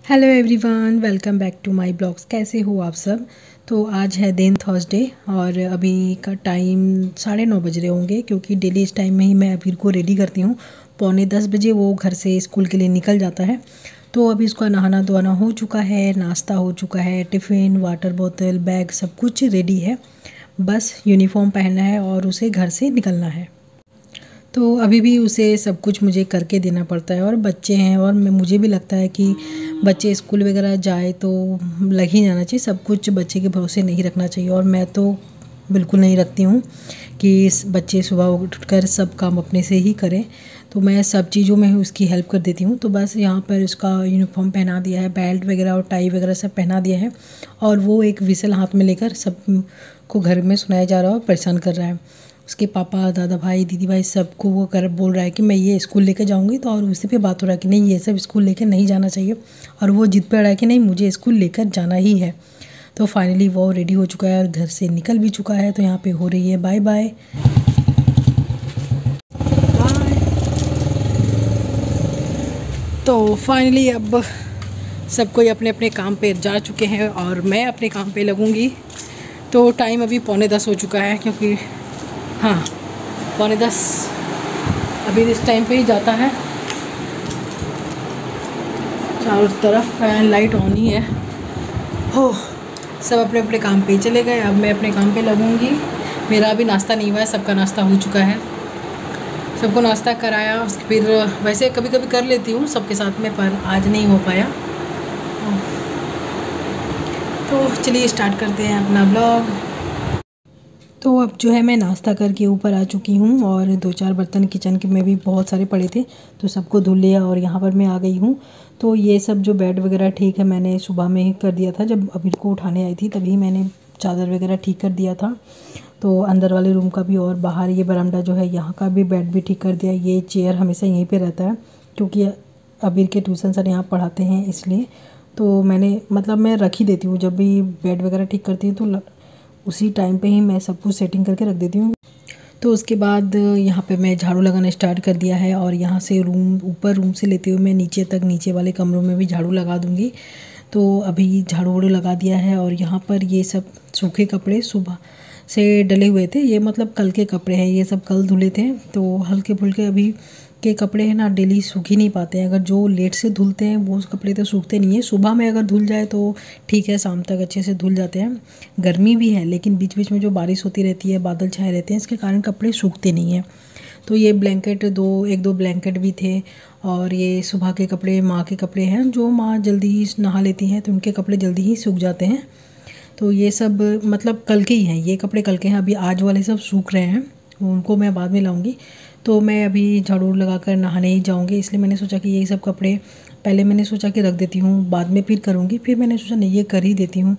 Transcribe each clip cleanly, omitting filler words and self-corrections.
Hello everyone, welcome back to my blogs. कैसे हो आप सब। तो आज है दिन थर्सडे और अभी का टाइम 9:30 बज रहे होंगे, क्योंकि डेली इस टाइम में ही मैं अभी को रेडी करती हूँ। 9:45 वो घर से स्कूल के लिए निकल जाता है। तो अभी उसका नहाना धोना हो चुका है, नाश्ता हो चुका है, टिफ़िन, वाटर बोतल, बैग सब कुछ रेडी है। बस यूनिफॉर्म पहनना है और उसे घर से निकलना है। तो अभी भी उसे सब कुछ मुझे करके देना पड़ता है। और बच्चे हैं और मुझे भी लगता है कि बच्चे स्कूल वगैरह जाए तो लग ही जाना चाहिए। सब कुछ बच्चे के भरोसे नहीं रखना चाहिए, और मैं तो बिल्कुल नहीं रखती हूँ कि बच्चे सुबह उठकर सब काम अपने से ही करें। तो मैं सब चीज़ों में उसकी हेल्प कर देती हूँ। तो बस यहाँ पर उसका यूनिफॉर्म पहना दिया है, बेल्ट वगैरह और टाई वगैरह सब पहना दिया है, और वो एक विसल हाथ में लेकर सब को घर में सुनाया जा रहा है और परेशान कर रहा है। उसके पापा, दादा भाई, दीदी भाई सबको वो कर बोल रहा है कि मैं ये स्कूल लेकर जाऊंगी। तो और उसी पे बात हो रहा है कि नहीं, ये सब स्कूल लेकर नहीं जाना चाहिए, और वो जिद पे अड़ा है कि नहीं, मुझे स्कूल लेकर जाना ही है। तो फाइनली वो रेडी हो चुका है और घर से निकल भी चुका है। तो यहाँ पे हो रही है बाय बाय। तो फाइनली अब सब कोई अपने अपने काम पे जा चुके हैं और मैं अपने काम पे लगूंगी। तो टाइम अभी 9:45 हो चुका है, क्योंकि हाँ 9:45 अभी इस टाइम पे ही जाता है। चारों तरफ फैन लाइट ऑन ही है। हो, सब अपने अपने काम पे चले गए। अब मैं अपने काम पे लगूंगी। मेरा अभी नाश्ता नहीं हुआ है, सबका नाश्ता हो चुका है। सबको नाश्ता कराया, फिर वैसे कभी कभी कर लेती हूँ सबके साथ में, पर आज नहीं हो पाया। तो चलिए स्टार्ट करते हैं अपना ब्लॉग। तो अब जो है मैं नाश्ता करके ऊपर आ चुकी हूँ, और 2-4 बर्तन किचन के में भी बहुत सारे पड़े थे, तो सबको धुल लिया और यहाँ पर मैं आ गई हूँ। तो ये सब जो बेड वगैरह ठीक है, मैंने सुबह में ही कर दिया था। जब अभी को उठाने आई थी तभी मैंने चादर वगैरह ठीक कर दिया था। तो अंदर वाले रूम का भी और बाहर ये बरामदा जो है यहाँ का भी बेड भी ठीक कर दिया। ये चेयर हमेशा यहीं पर रहता है, क्योंकि अबीर के ट्यूशन सर यहाँ पढ़ाते हैं, इसलिए तो मैंने मतलब मैं रख ही देती हूँ। जब भी बेड वगैरह ठीक करती हूँ तो उसी टाइम पे ही मैं सब कुछ सेटिंग करके रख देती हूँ। तो उसके बाद यहाँ पे मैं झाड़ू लगाना स्टार्ट कर दिया है, और यहाँ से ऊपर रूम से लेते हुए मैं नीचे तक, नीचे वाले कमरों में भी झाड़ू लगा दूँगी। तो अभी झाड़ू वाड़ू लगा दिया है, और यहाँ पर ये सब सूखे कपड़े सुबह से डले हुए थे। ये मतलब कल के कपड़े हैं, ये सब कल धुले थे। तो हल्के फुल्के अभी के कपड़े हैं ना, डेली सूख ही नहीं पाते हैं। अगर जो लेट से धुलते हैं वो कपड़े तो सूखते नहीं है। सुबह में अगर धुल जाए तो ठीक है, शाम तक अच्छे से धुल जाते हैं। गर्मी भी है, लेकिन बीच बीच में जो बारिश होती रहती है, बादल छाए रहते हैं, इसके कारण कपड़े सूखते नहीं हैं। तो ये ब्लैंकेट एक दो ब्लैंकेट भी थे, और ये सुबह के कपड़े माँ के कपड़े हैं, जो माँ जल्दी ही नहा लेती हैं तो उनके कपड़े जल्दी ही सूख जाते हैं। तो ये सब मतलब कल के ही हैं, ये कपड़े कल के हैं। अभी आज वाले सब सूख रहे हैं, उनको मैं बाद में लाऊंगी। तो मैं अभी झाड़ू लगाकर नहाने ही जाऊंगी, इसलिए मैंने सोचा कि यही सब कपड़े पहले मैंने सोचा कि रख देती हूँ, बाद में फिर करूँगी। फिर मैंने सोचा नहीं, ये कर ही देती हूँ,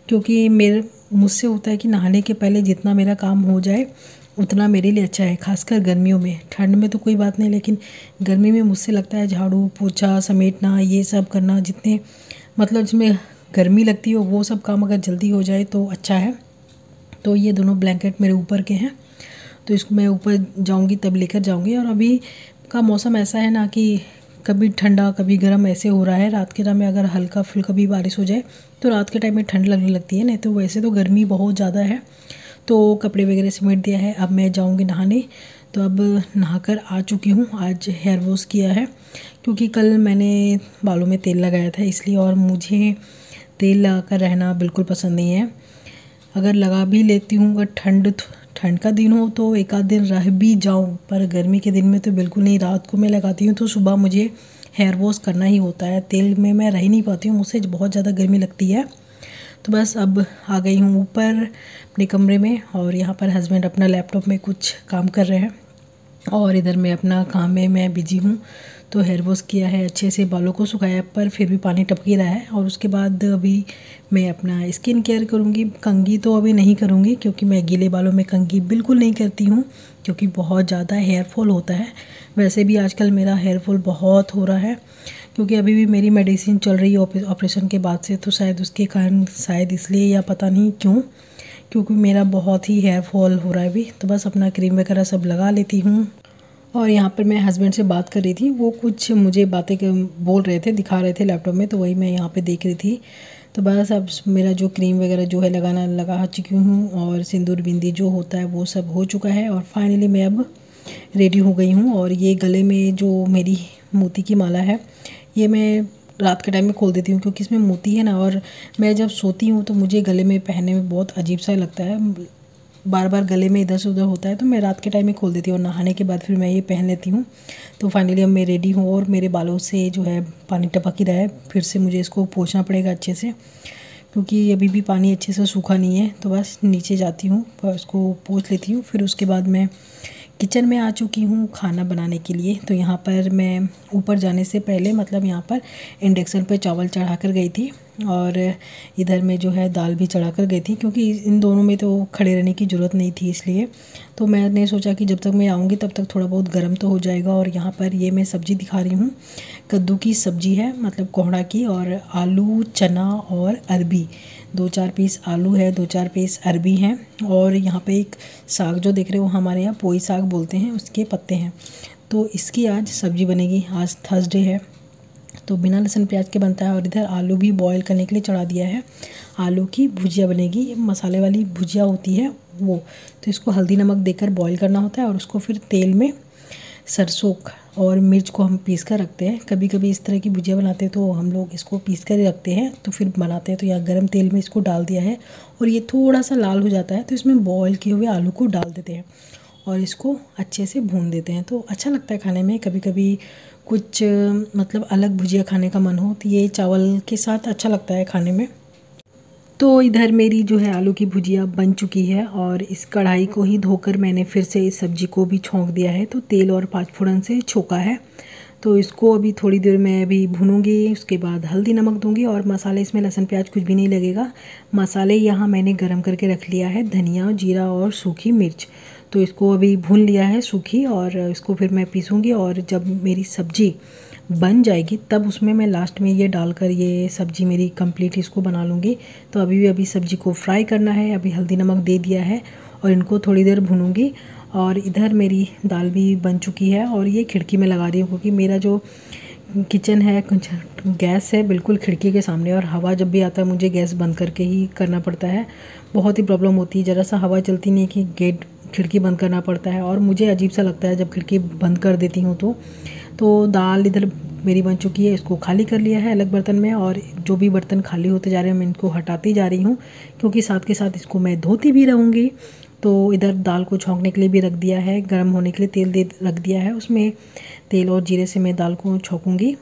क्योंकि मुझसे होता है कि नहाने के पहले जितना मेरा काम हो जाए उतना मेरे लिए अच्छा है। खासकर गर्मियों में, ठंड में तो कोई बात नहीं, लेकिन गर्मी में मुझसे लगता है झाड़ू पोछा समेटना, ये सब करना, जितने मतलब जिसमें गर्मी लगती हो वो सब काम अगर जल्दी हो जाए तो अच्छा है। तो ये दोनों ब्लैंकेट मेरे ऊपर के हैं, तो इसको मैं ऊपर जाऊंगी तब लेकर जाऊंगी। और अभी का मौसम ऐसा है ना कि कभी ठंडा कभी गर्म ऐसे हो रहा है। रात के टाइम में अगर हल्का फुल्का भी बारिश हो जाए तो रात के टाइम में ठंड लगने लगती है, नहीं तो वैसे तो गर्मी बहुत ज़्यादा है। तो कपड़े वगैरह समेट दिया है, अब मैं जाऊंगी नहाने। तो अब नहाकर आ चुकी हूँ। आज हेयर वॉश किया है, क्योंकि कल मैंने बालों में तेल लगाया था इसलिए, और मुझे तेल लगाकर रहना बिल्कुल पसंद नहीं है। अगर लगा भी लेती हूँ, अगर ठंड का दिन हो तो एक आध दिन रह भी जाऊँ, पर गर्मी के दिन में तो बिल्कुल नहीं। रात को मैं लगाती हूँ तो सुबह मुझे हेयर वॉश करना ही होता है। तेल में मैं रह नहीं पाती हूँ, मुझसे बहुत ज़्यादा गर्मी लगती है। तो बस अब आ गई हूँ ऊपर अपने कमरे में, और यहाँ पर हस्बैंड अपना लैपटॉप में कुछ काम कर रहे हैं, और इधर मैं अपना काम में मैं बिजी हूँ। तो हेयर वॉश किया है, अच्छे से बालों को सुखाया, पर फिर भी पानी टपक ही रहा है। और उसके बाद अभी मैं अपना स्किन केयर करूँगी। कंघी तो अभी नहीं करूँगी, क्योंकि मैं गीले बालों में कंघी बिल्कुल नहीं करती हूँ, क्योंकि बहुत ज़्यादा हेयर फॉल होता है। वैसे भी आजकल मेरा हेयर फॉल बहुत हो रहा है, क्योंकि अभी भी मेरी मेडिसिन चल रही है ऑपरेशन के बाद से, तो शायद उसके कारण, शायद इसलिए या पता नहीं क्यों, क्योंकि मेरा बहुत ही हेयर फॉल हो रहा है अभी। तो बस अपना क्रीम वगैरह सब लगा लेती हूँ, और यहाँ पर मैं हस्बैंड से बात कर रही थी, वो कुछ मुझे बातें बोल रहे थे, दिखा रहे थे लैपटॉप में, तो वही मैं यहाँ पे देख रही थी। तो बस अब मेरा जो क्रीम वगैरह जो है लगा चुकी हूँ और सिंदूर बिंदी जो होता है वो सब हो चुका है। और फाइनली मैं अब रेडी हो गई हूँ। और ये गले में जो मेरी मोती की माला है, ये मैं रात के टाइम में खोल देती हूँ क्योंकि इसमें मोती है ना, और मैं जब सोती हूँ तो मुझे गले में पहनने में बहुत अजीब सा लगता है, बार बार गले में इधर से उधर होता है, तो मैं रात के टाइम में खोल देती हूँ और नहाने के बाद फिर मैं ये पहन लेती हूँ। तो फाइनली अब मैं रेडी हूँ और मेरे बालों से जो है पानी टपक ही रहा है, फिर से मुझे इसको पोंछना पड़ेगा अच्छे से क्योंकि अभी भी पानी अच्छे से सूखा नहीं है। तो बस नीचे जाती हूँ और इसको पोंछ लेती हूँ। फिर उसके बाद मैं किचन में आ चुकी हूँ खाना बनाने के लिए। तो यहाँ पर मैं ऊपर जाने से पहले मतलब यहाँ पर इंडक्शन पे चावल चढ़ा कर गई थी और इधर में जो है दाल भी चढ़ा कर गई थी क्योंकि इन दोनों में तो खड़े रहने की ज़रूरत नहीं थी, इसलिए तो मैंने सोचा कि जब तक मैं आऊँगी तब तक थोड़ा बहुत गर्म तो हो जाएगा। और यहाँ पर ये मैं सब्ज़ी दिखा रही हूँ, कद्दू की सब्ज़ी है, मतलब कोहड़ा की, और आलू चना और अरबी, 2-4 पीस आलू है, 2-4 पीस अरबी हैं। और यहाँ पे एक साग जो देख रहे हो हमारे यहाँ पोई साग बोलते हैं, उसके पत्ते हैं। तो इसकी आज सब्ज़ी बनेगी, आज थर्सडे है तो बिना लहसुन प्याज के बनता है। और इधर आलू भी बॉईल करने के लिए चढ़ा दिया है, आलू की भुजिया बनेगी, ये मसाले वाली भुजिया होती है वो। तो इसको हल्दी नमक देकर बॉईल करना होता है और उसको फिर तेल में सरसों और मिर्च को हम पीस कर रखते हैं। कभी कभी इस तरह की भुजिया बनाते हैं तो हम लोग इसको पीस कर रखते हैं तो फिर बनाते हैं। तो यहाँ गर्म तेल में इसको डाल दिया है और ये थोड़ा सा लाल हो जाता है तो इसमें बॉईल किए हुए आलू को डाल देते हैं और इसको अच्छे से भून देते हैं। तो अच्छा लगता है खाने में। कभी कभी कुछ मतलब अलग भुजिया खाने का मन हो तो ये चावल के साथ अच्छा लगता है खाने में। तो इधर मेरी जो है आलू की भुजिया बन चुकी है और इस कढ़ाई को ही धोकर मैंने फिर से इस सब्ज़ी को भी छोंक दिया है। तो तेल और 5 फोड़न से छोका है। तो इसको अभी थोड़ी देर में अभी भूनूंगी, उसके बाद हल्दी नमक दूंगी और मसाले, इसमें लहसुन प्याज कुछ भी नहीं लगेगा। मसाले यहाँ मैंने गरम करके रख लिया है, धनिया जीरा और सूखी मिर्च। तो इसको अभी भून लिया है सूखी और इसको फिर मैं पीसूँगी और जब मेरी सब्ज़ी बन जाएगी तब उसमें मैं लास्ट में ये डालकर ये सब्ज़ी मेरी कंप्लीट इसको बना लूँगी। तो अभी सब्ज़ी को फ्राई करना है, अभी हल्दी नमक दे दिया है और इनको थोड़ी देर भूनूंगी। और इधर मेरी दाल भी बन चुकी है और ये खिड़की में लगा रही हूँ क्योंकि मेरा जो किचन है गैस है बिल्कुल खिड़की के सामने और हवा जब भी आता है मुझे गैस बंद करके ही करना पड़ता है। बहुत ही प्रॉब्लम होती है, ज़रा सा हवा चलती नहीं कि गेट खिड़की बंद करना पड़ता है और मुझे अजीब सा लगता है जब खिड़की बंद कर देती हूँ। तो दाल इधर मेरी बन चुकी है, इसको खाली कर लिया है अलग बर्तन में और जो भी बर्तन खाली होते जा रहे हैं मैं इनको हटाती जा रही हूँ क्योंकि साथ के साथ इसको मैं धोती भी रहूँगी। तो इधर दाल को छौंकने के लिए भी रख दिया है, गर्म होने के लिए तेल दे रख दिया है, उसमें तेल और जीरे से मैं दाल को छौंकूँगी।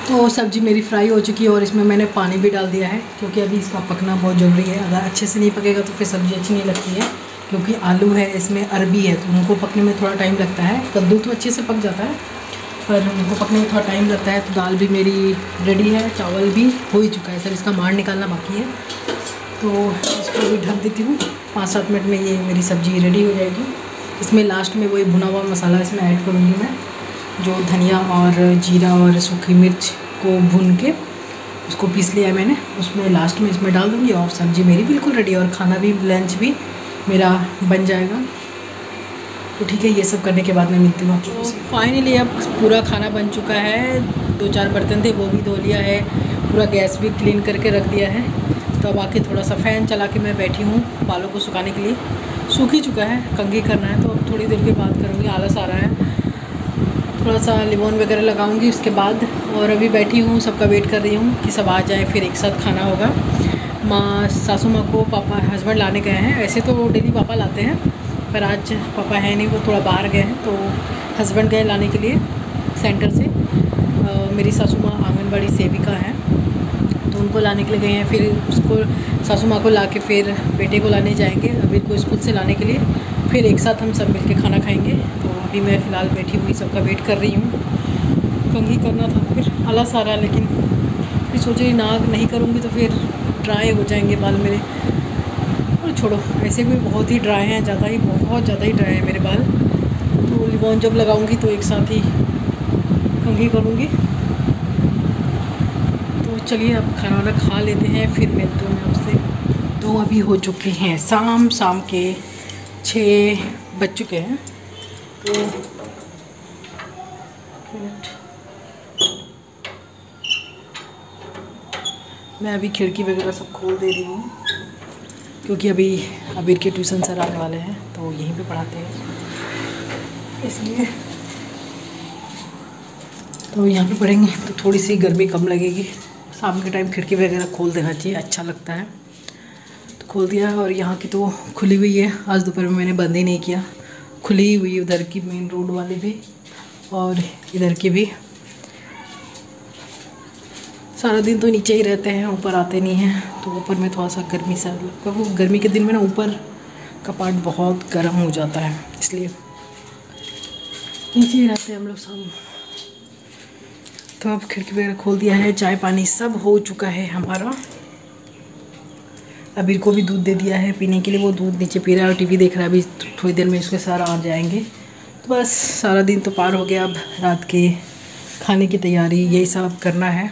तो सब्ज़ी मेरी फ्राई हो चुकी है और इसमें मैंने पानी भी डाल दिया है क्योंकि अभी इसका पकना बहुत ज़रूरी है। अगर अच्छे से नहीं पकेगा तो फिर सब्ज़ी अच्छी नहीं लगती है क्योंकि आलू है, इसमें अरबी है तो उनको पकने में थोड़ा टाइम लगता है। कद्दू तो अच्छे से पक जाता है पर उनको पकने में थोड़ा टाइम लगता है। तो दाल भी मेरी रेडी है, चावल भी हो ही चुका है, सर इसका मार निकालना बाकी है। तो इसको भी ढक देती हूँ, 5-7 मिनट में ये मेरी सब्ज़ी रेडी हो जाएगी। इसमें लास्ट में वही भुना हुआ मसाला इसमें ऐड करूँगी मैं, जो धनिया और जीरा और सूखी मिर्च को भून के उसको पीस लिया है मैंने, उसमें लास्ट में इसमें डाल दूँगी और सब्ज़ी मेरी बिल्कुल रेडी है और खाना भी लंच भी मेरा बन जाएगा। तो ठीक है, ये सब करने के बाद मैं मिलती हूँ आपको। फाइनली अब पूरा खाना बन चुका है, 2-4 बर्तन थे वो भी धो लिया है, पूरा गैस भी क्लीन करके रख दिया है। तो अब आके थोड़ा सा फ़ैन चला के मैं बैठी हूँ बालों को सुखाने के लिए। सूख ही चुका है, कंघी करना है तो अब थोड़ी देर के बाद करूँगी, आलस आ रहा है। थोड़ा सा लिमोन वगैरह लगाऊंगी उसके बाद। और अभी बैठी हूँ, सबका वेट कर रही हूँ कि सब आ जाए फिर एक साथ खाना होगा। माँ सासू माँ को पापा हस्बैंड लाने गए हैं, ऐसे तो डेली पापा लाते हैं पर आज पापा है नहीं, वो थोड़ा बाहर गए हैं तो हस्बैंड गए लाने के लिए सेंटर से। मेरी सासू माँ आंगनबाड़ी सेविका हैं तो उनको लाने के लिए गए हैं, फिर उसको सासू माँ को ला के फिर बेटे को लाने जाएंगे अभी को स्कूल से लाने के लिए, फिर एक साथ हम सब मिल के खाना खाएंगे। तो अभी मैं फ़िलहाल बैठी हुई सबका वेट कर रही हूँ। कंघी करना था फिर आलस आ रहा है, लेकिन फिर सोच रही नाग नहीं करूँगी तो फिर ड्राई हो जाएंगे बाल मेरे। और छोड़ो, ऐसे भी बहुत ही ड्राई हैं, बहुत ज़्यादा ही ड्राई है मेरे बाल। तो लिमोन जब लगाऊँगी तो एक साथ ही कंघी करूँगी। तो चलिए अब खाना वाना खा लेते हैं फिर मिलते हैं आपसे। तो अभी हो चुके हैं शाम के 6 बज चुके हैं। तो मैं अभी खिड़की वगैरह सब खोल दे रही हूँ, क्योंकि अभी अबीर के ट्यूशन सर आने वाले हैं तो यहीं पे पढ़ाते हैं, इसलिए तो यहाँ पे पढ़ेंगे तो थोड़ी सी गर्मी कम लगेगी। शाम के टाइम खिड़की वगैरह खोल देना चाहिए, अच्छा लगता है। तो खोल दिया है और यहाँ की तो खुली हुई है, आज दोपहर में मैंने बंद ही नहीं किया, खुली हुई उधर की मेन रोड वाली भी और इधर की भी। सारा दिन तो नीचे ही रहते हैं, ऊपर आते नहीं हैं, तो ऊपर में थोड़ा सा गर्मी सा लगता है। वो गर्मी के दिन में ना ऊपर का पार्ट बहुत गर्म हो जाता है, इसलिए नीचे ही रहते हैं हम लोग सब। तो अब खिड़की वगैरह खोल दिया है, चाय पानी सब हो चुका है हमारा। अबीर को भी दूध दे दिया है पीने के लिए, वो दूध नीचे पी रहा है और टीवी देख रहा है। अभी थोड़ी देर में इसके सारा आ जाएंगे। तो बस सारा दिन तो पार हो गया, अब रात के खाने की तैयारी यही सब करना है।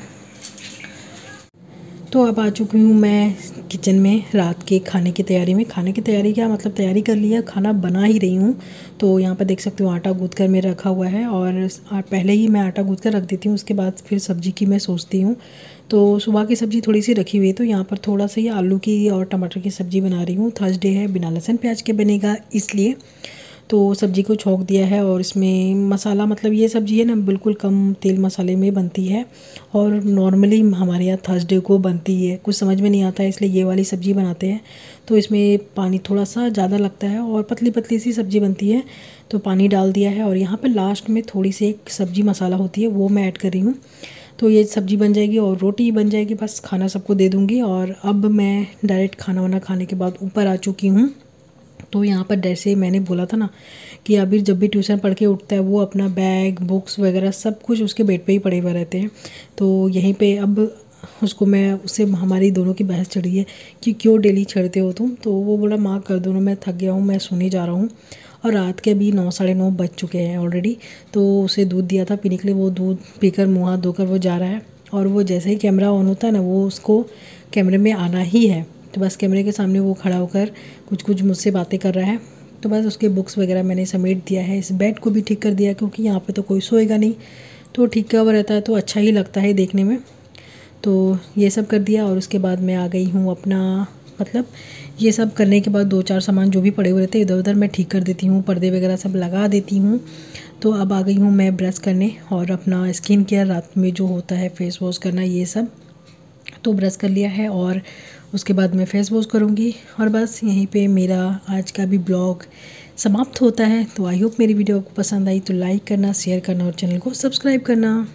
तो अब आ चुकी हूँ मैं किचन में रात के खाने की तैयारी में। खाने की तैयारी क्या मतलब, तैयारी कर लिया, खाना बना ही रही हूँ। तो यहाँ पर देख सकते हो आटा गूँथ कर मेरा रखा हुआ है, और पहले ही मैं आटा गूँथ कर रख देती हूँ, उसके बाद फिर सब्ज़ी की मैं सोचती हूँ। तो सुबह की सब्ज़ी थोड़ी सी रखी हुई है, तो यहाँ पर थोड़ा सा ही आलू की और टमाटर की सब्ज़ी बना रही हूँ। थर्सडे है, बिना लहसुन प्याज के बनेगा इसलिए। तो सब्ज़ी को छौंक दिया है और इसमें मसाला, मतलब ये सब्ज़ी है ना बिल्कुल कम तेल मसाले में बनती है, और नॉर्मली हमारे यहाँ थर्सडे को बनती है। कुछ समझ में नहीं आता है इसलिए ये वाली सब्ज़ी बनाते हैं। तो इसमें पानी थोड़ा सा ज़्यादा लगता है और पतली पतली सी सब्ज़ी बनती है, तो पानी डाल दिया है। और यहाँ पर लास्ट में थोड़ी सी एक सब्ज़ी मसाला होती है, वो मैं ऐड कर रही हूँ। तो ये सब्ज़ी बन जाएगी और रोटी बन जाएगी, बस खाना सबको दे दूँगी। और अब मैं डायरेक्ट खाना वाना खाने के बाद ऊपर आ चुकी हूँ। तो यहाँ पर जैसे मैंने बोला था ना कि अभी जब भी ट्यूशन पढ़ के उठता है वो अपना बैग बुक्स वगैरह सब कुछ उसके बेड पे ही पड़े हुए रहते हैं। तो यहीं पे अब उसको मैं उससे हमारी दोनों की बहस चढ़ी है कि क्यों डेली छेड़ते हो तुम। तो वो बोला माँ कर दो ना, मैं थक गया हूँ, मैं सोने जा रहा हूँ। और रात के अभी 9 साढ़े 9 बज चुके हैं ऑलरेडी। तो उसे दूध दिया था पीने के लिए, वो दूध पीकर मुँह हाथ धोकर वो जा रहा है। और वो जैसे ही कैमरा ऑन होता है ना, वो उसको कैमरे में आना ही है। तो बस कैमरे के सामने वो खड़ा होकर कुछ मुझसे बातें कर रहा है। तो बस उसके बुक्स वगैरह मैंने समेट दिया है, इस बेड को भी ठीक कर दिया, क्योंकि यहाँ पे तो कोई सोएगा नहीं, तो ठीक किया हुआ रहता है तो अच्छा ही लगता है देखने में। तो ये सब कर दिया और उसके बाद मैं आ गई हूँ अपना, मतलब ये सब करने के बाद 2-4 सामान जो भी पड़े हुए रहते हैं इधर उधर मैं ठीक कर देती हूँ, पर्दे वगैरह सब लगा देती हूँ। तो अब आ गई हूँ मैं ब्रश करने और अपना स्किन केयर रात में जो होता है फेस वॉश करना ये सब। तो ब्रश कर लिया है और उसके बाद मैं फेस वॉश करूँगी, और बस यहीं पे मेरा आज का भी ब्लॉग समाप्त होता है। तो आई होप मेरी वीडियो आपको पसंद आई, तो लाइक करना, शेयर करना और चैनल को सब्सक्राइब करना।